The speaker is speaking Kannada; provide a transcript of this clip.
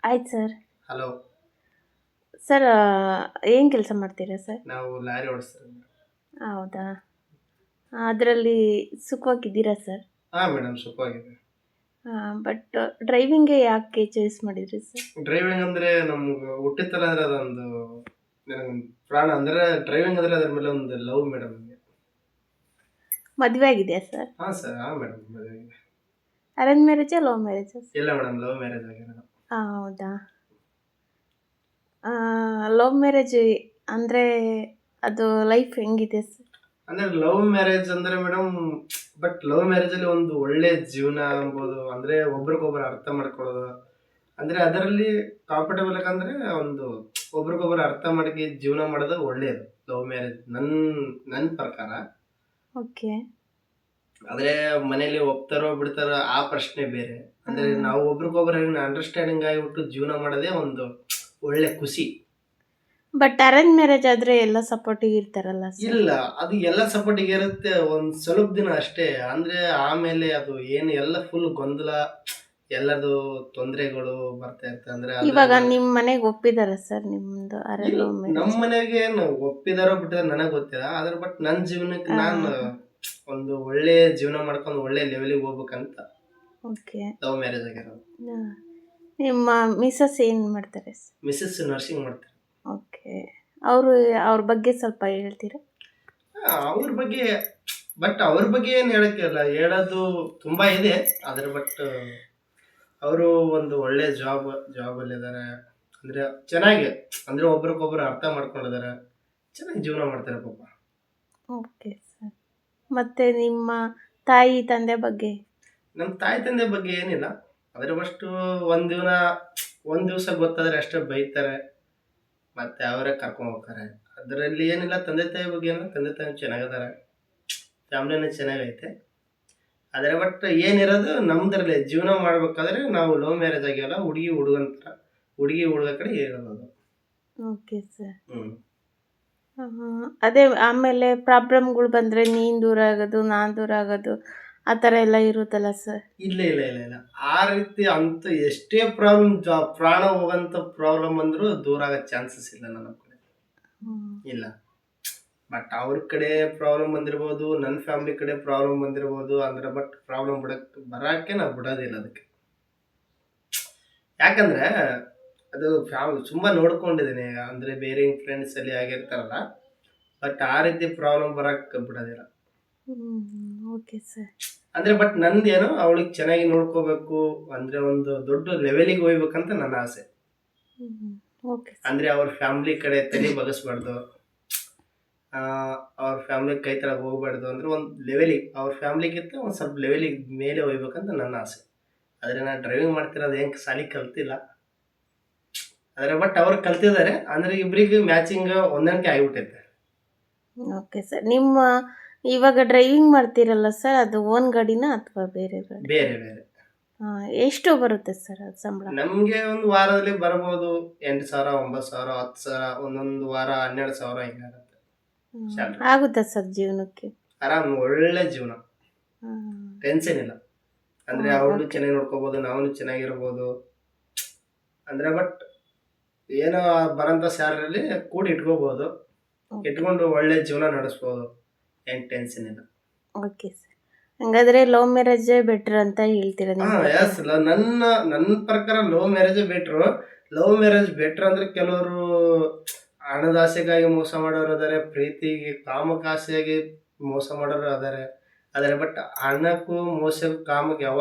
ಆಯ್ತು ಸರ್. ಹಲೋ. ಸರ್ ಏನು ಕೆಲಸ ಮಾಡ್ತೀರಾ ಸರ್? ನಾವು ಲಾರಿ ಓಡಿಸ್ತೀವಿ. ಹೌದಾ? ಅದರಲ್ಲಿ ಸುಖವಾಗಿದ್ದೀರಾ ಸರ್? ಹಾಂ ಮೇಡಮ್, ಸುಖವಾಗಿದೆ. ಬಟ್ ಡ್ರೈವಿಂಗ್ಗೆ ಯಾಕೆ ಚಾಯ್ಸ್ ಮಾಡಿದ್ರಿ ಸರ್? ಡ್ರೈವಿಂಗ್ ಅಂದರೆ ನಮ್ಗೆ ಹುಟ್ಟಿತ್ತಲ್ಲ ಅಂದರೆ ಅದೊಂದು ನನಗೊಂದು ಪ್ರಾಣ ಅಂದರೆ ಡ್ರೈವಿಂಗ್ ಅಂದರೆ ಅದ್ರ ಮೇಲೆ ಒಂದು ಲವ್ ಮೇಡಮ್ ನನಗೆ. ಮದುವೆ ಆಗಿದೆಯಾ ಸರ್? ಹಾಂ ಸರ್, ಹಾಂ ಮೇಡಮ್, ಮದುವೆ ಆಗಿದೆ. ಅರೇಂಜ್ ಮ್ಯಾರೇಜಾ ಲವ್ ಮ್ಯಾರೇಜಾ? ಇಲ್ಲ ಮೇಡಮ್, ಲವ್ ಮ್ಯಾರೇಜ್ ಆಗಿರೋದು. ಹೌದಾ? ಲವ್ ಮ್ಯಾರೇಜ್ ಅಂದರೆ ಅದು ಲೈಫ್ ಹೆಂಗಿದೆ ಸರ್? ಅಂದರೆ ಲವ್ ಮ್ಯಾರೇಜ್ ಅಂದರೆ ಮೇಡಮ್, ಬಟ್ ಲವ್ ಮ್ಯಾರೇಜಲ್ಲಿ ಒಂದು ಒಳ್ಳೆ ಜೀವನ ಅಂಬೋದು, ಅಂದರೆ ಒಬ್ರಿಗೊಬ್ರು ಅರ್ಥ ಮಾಡ್ಕೊಳ್ಳೋದು, ಅಂದರೆ ಅದರಲ್ಲಿ ಕಂಫರ್ಟಬಲ್ ಯಾಕಂದರೆ ಒಂದು ಒಬ್ರಿಗೊಬ್ರು ಅರ್ಥ ಮಾಡ್ಕೊಂಡು ಜೀವನ ಮಾಡೋದು ಒಳ್ಳೆಯದು ಲವ್ ಮ್ಯಾರೇಜ್ ನನ್ನ ಪ್ರಕಾರ. ಓಕೆ. ಆದ್ರೆ ಮನೇಲಿ ಒಪ್ತಾರೋ ಬಿಡ್ತಾರೋ ಆ ಪ್ರಶ್ನೆ ಬೇರೆ. ಅಂದ್ರೆ ನಾವು ಒಬ್ರಿಗೊಬ್ರು ಅಂಡರ್ಸ್ಟ್ಯಾಂಡಿಂಗ್ ಆಗಿಬಿಟ್ಟು ಜೀವನ ಮಾಡೋದೇ ಒಂದು ಒಳ್ಳೆ ಖುಷಿ. ಬಟ್ ಅರೇಂಜ್ ಮ್ಯಾರೇಜ್ ಆದರೆ ಎಲ್ಲ ಸಪೋರ್ಟಿವ್ ಇರ್ತಾರಲ್ಲ ಸರ್? ಇಲ್ಲ, ಅದು ಎಲ್ಲ ಸಪೋರ್ಟಿಗೆ ಇರುತ್ತೆ ಒಂದ್ ಸ್ವಲ್ಪ ದಿನ ಅಷ್ಟೇ. ಅಂದ್ರೆ ಆಮೇಲೆ ಅದು ಏನು ಎಲ್ಲ ಫುಲ್ ಗೊಂದಲ, ಎಲ್ಲದು ತೊಂದರೆಗಳು ಬರ್ತಾ ಇರ್ತದೆ. ಅಂದ್ರೆ ಇವಾಗ ನಿಮ್ಮ ಮನೆಗೆ ಒಪ್ಪಿದಾರ ಸರ್ ನಿಮ್ಮದು ಲವ್ ನಮ್ಮ ಮ್ಯಾರೇಜ್? ಮನೆಗೆ ಏನು ಒಪ್ಪಿದಾರೋ ಬಿಟ್ಟಿದಾರೋ ನನಗೆ ಗೊತ್ತಿಲ್ಲ. ಆದ್ರೆ ಬಟ್ ನನ್ನ ಜೀವನಕ್ಕೆ ನಾನು ಒಂದು ಒಳ್ಳೆ ಜೀವನ ಮಾಡ್ಕೊಂಡು ಒಳ್ಳೆ ಲೆವೆಲಿಗೆ ಹೋಗ್ಬೇಕಂತ ಓಕೆ. ಲವ್ ಮ್ಯಾರೇಜ್ ಆಗಿರೋದು. ನಿಮ್ಮ ಮಿಸಸ್ ಏನು ಮಾಡ್ತಾರೆ ಸರ್? ಮಿಸಸ್ ನರ್ಸಿಂಗ್ ಮಾಡ್ತಾರೆ. ಓಕೆ. ಅವರು ಅವ್ರ ಬಗ್ಗೆ ಸ್ವಲ್ಪ ಹೇಳ್ತೀರಾ? ಅವ್ರ ಬಗ್ಗೆ, ಬಟ್ ಅವ್ರ ಬಗ್ಗೆ ಏನು ಹೇಳಕ್ಕಿಲ್ಲ, ಹೇಳೋದು ತುಂಬಾ ಇದೆ. ಆದ್ರೆ ಬಟ್ ಅವರು ಒಂದು ಒಳ್ಳೆ ಜಾಬಲ್ಲಿದ್ದಾರೆ. ಅಂದ್ರೆ ಚೆನ್ನಾಗಿ, ಅಂದ್ರೆ ಒಬ್ರಿಗೊಬ್ರು ಅರ್ಥ ಮಾಡ್ಕೊಂಡಿದ್ದಾರೆ, ಚೆನ್ನಾಗಿ ಜೀವನ ಮಾಡ್ತಾರೆ ಪಾಪ. Okay sir. ಮತ್ತು ನಿಮ್ಮ ತಾಯಿ ತಂದೆ ಬಗ್ಗೆ? ನಮ್ಮ ತಾಯಿ ತಂದೆ ಬಗ್ಗೆ ಏನಿಲ್ಲ. ಆದರೆ ಫಸ್ಟು ಒಂದು ದಿವಸ ಗೊತ್ತಾದ್ರೆ ಅಷ್ಟೇ ಬೈತಾರೆ, ಮತ್ತೆ ಅವರೇ ಕರ್ಕೊಂಡು ಹೋಗ್ತಾರೆ. ಅದರಲ್ಲಿ ಏನಿಲ್ಲ. ತಂದೆ ತಾಯಿ ಬಗ್ಗೆ ಏನಿಲ್ಲ, ತಂದೆ ತಾಯಿ ಚೆನ್ನಾಗಿದ್ದಾರೆ, ಫ್ಯಾಮ್ಲಿನೂ ಚೆನ್ನಾಗೈತೆ. ಆದರೆ ಬಟ್ ಏನಿರೋದು ನಮ್ದ್ರಲ್ಲಿ ಜೀವನ ಮಾಡ್ಬೇಕಾದ್ರೆ ನಾವು ಲವ್ ಮ್ಯಾರೇಜ್ ಆಗಿಲ್ಲ, ಹುಡುಗಿ ಹುಡುಗಂತರ, ಹುಡುಗಿ ಹುಡುಗ ಕಡೆ ಇರೋದು. Okay sir. ಹ್ಮ್. ಅದೇ ಆಮೇಲೆ ಪ್ರಾಬ್ಲಮ್ಗಳು ಬಂದರೆ ನೀನು ದೂರ ಆಗೋದು, ನಾನು ದೂರ ಆಗೋದು, ಆ ಥರ ಎಲ್ಲ ಇರುತ್ತಲ್ಲ ಸರ್? ಇಲ್ಲ ಇಲ್ಲ ಇಲ್ಲ ಇಲ್ಲ, ಆ ರೀತಿ ಅಂತ ಎಷ್ಟೇ ಪ್ರಾಬ್ಲಮ್, ಪ್ರಾಣ ಹೋಗಂತ ಪ್ರಾಬ್ಲಮ್ ಅಂದ್ರೂ ದೂರ ಆಗೋ ಚಾನ್ಸಸ್ ಇಲ್ಲ ನನ್ನ ಕಡೆ. ಇಲ್ಲ. ಬಟ್ ಅವ್ರ ಕಡೆ ಪ್ರಾಬ್ಲಮ್ ಬಂದಿರ್ಬೋದು, ನನ್ನ ಫ್ಯಾಮಿಲಿ ಕಡೆ ಪ್ರಾಬ್ಲಮ್ ಬಂದಿರ್ಬೋದು. ಅಂದ್ರೆ ಬಟ್ ಪ್ರಾಬ್ಲಮ್ ಬರೋಕ್ಕೆ ನಾವು ಬಿಡೋದಿಲ್ಲ ಅದಕ್ಕೆ. ಯಾಕಂದ್ರೆ ಅದು ತುಂಬಾ ನೋಡ್ಕೊಂಡಿದ್ದೀನಿ. ಅಂದ್ರೆ ಬೇರೆ ಫ್ರೆಂಡ್ಸ್ ಅಲ್ಲಿ ಆಗಿರ್ತಾರಲ್ಲ, ಬಟ್ ಆ ರೀತಿ ಪ್ರಾಬ್ಲಮ್ ಬರಕ್ಕೆ ಬಿಡೋದಿಲ್ಲ. Okay sir. ಅಂದ್ರೆ ಬಟ್ ನಂದೇನು ಅವಳಿಗೆ ಚೆನ್ನಾಗಿ ನೋಡ್ಕೋಬೇಕು, ಅಂದ್ರೆ ಒಂದು ದೊಡ್ಡ ಲೆವೆಲಿಗೆ ಹೋಗ್ಬೇಕಂತ ನನ್ನ ಆಸೆ. ಓಕೆ. ಅಂದ್ರೆ ಅವ್ರ ಫ್ಯಾಮಿಲಿ ಕಡೆ ತಲೆ ಬಗಸ್ಬಾರ್ದು, ಅವ್ರ ಫ್ಯಾಮಿಲಿ ಕೈ ತಳಗೆ ಹೋಗ್ಬಾರ್ದು. ಅಂದ್ರೆ ಒಂದು ಲೆವೆಲಿಗೆ, ಅವ್ರ ಫ್ಯಾಮಿಲಿಗಿಂತ ಒಂದು ಸ್ವಲ್ಪ ಲೆವೆಲಿಗೆ ಮೇಲೆ ಹೋಗ್ಬೇಕಂತ ನನ್ನ ಆಸೆ. ಆದರೆ ನಾನು ಡ್ರೈವಿಂಗ್ ಮಾಡ್ತಿರೋದು ಹೆಂಗೆ ಸಾಲಿ ಕಲ್ತಿಲ್ಲ. ಆದರೆ ಬಟ್ ಅವ್ರು ಕಲ್ತಿದ್ದಾರೆ. ಅಂದ್ರೆ ಇಬ್ಬರಿಗೆ ಮ್ಯಾಚಿಂಗ್ ಹೊಂದಾಣಿಕೆ ಆಗಿಬಿಟ್ಟೈತೆ. Okay sir. ನಿಮ್ಮ ಇವಾಗ ಡ್ರೈವಿಂಗ್ ಮಾಡ್ತೀರಲ್ಲ ಸರ್, ಅದು ಓನ್ ಗಾಡಿನಾ ಅಥವಾ ಬೇರೆ ಗಾಡಿ? ಬೇರೆ ಬೇರೆ. ಎಷ್ಟು ಬರುತ್ತೆ ಸರ್ ಅದು ಸಂಬಳ? ನಮಗೆ ಒಂದು ವಾರದಲ್ಲಿ ಬರ್ಬೋದು 8,000, 9,000, 10,000, ಒಂದೊಂದು ವಾರ 12,000 ಹಿಂಗಾಗುತ್ತೆ. ಆಗುತ್ತಾ ಸರ್ ಜೀವನಕ್ಕೆ? ಆರಾಮ್, ಒಳ್ಳೆ ಜೀವನ, ಟೆನ್ಷನ್ ಇಲ್ಲ. ಅಂದ್ರೆ ಅವಳು ಚೆನ್ನಾಗಿ ನೋಡ್ಕೋಬಹುದು, ನಾವು ಚೆನ್ನಾಗಿರ್ಬೋದು. ಅಂದ್ರೆ ಬಟ್ ಏನೋ ಬರೋಂಥ ಸ್ಯಾಲರಿಯಲ್ಲಿ ಕೂಡಿ ಇಟ್ಕೋಬಹುದು, ಇಟ್ಕೊಂಡು ಒಳ್ಳೆ ಜೀವನ ನಡೆಸ್ಬೋದು, ಏನು ಟೆನ್ಷನ್ ಇಲ್ಲ. Okay sir. ಹಂಗಾದ್ರೆ ಲವ್ ಮ್ಯಾರೇಜೇ ಬೆಟರ್ ಅಂತ ಹೇಳ್ತೀರಾ ನೀವು? ಎಸ್. ನನ್ನ ಪ್ರಕಾರ ಲವ್ ಮ್ಯಾರೇಜೇ ಬೆಟ್ರು. ಲವ್ ಮ್ಯಾರೇಜ್ ಬೆಟ್ರ್ ಅಂದ್ರೆ ಕೆಲವರು ಹಣದಾಸೆಗಾಗಿ ಮೋಸ ಮಾಡೋರು ಅದಾರೆ, ಪ್ರೀತಿಗೆ ಕಾಮಕಾಸೆಯಾಗಿ ಮೋಸ ಮಾಡೋರು ಅದಾರೆ. ಆದರೆ ಬಟ್ ಹಣಕ್ಕೂ ಮೋಸಕ್ಕೂ ಕಾಮಕ್ಕೆ ಯಾವತ್ತೂ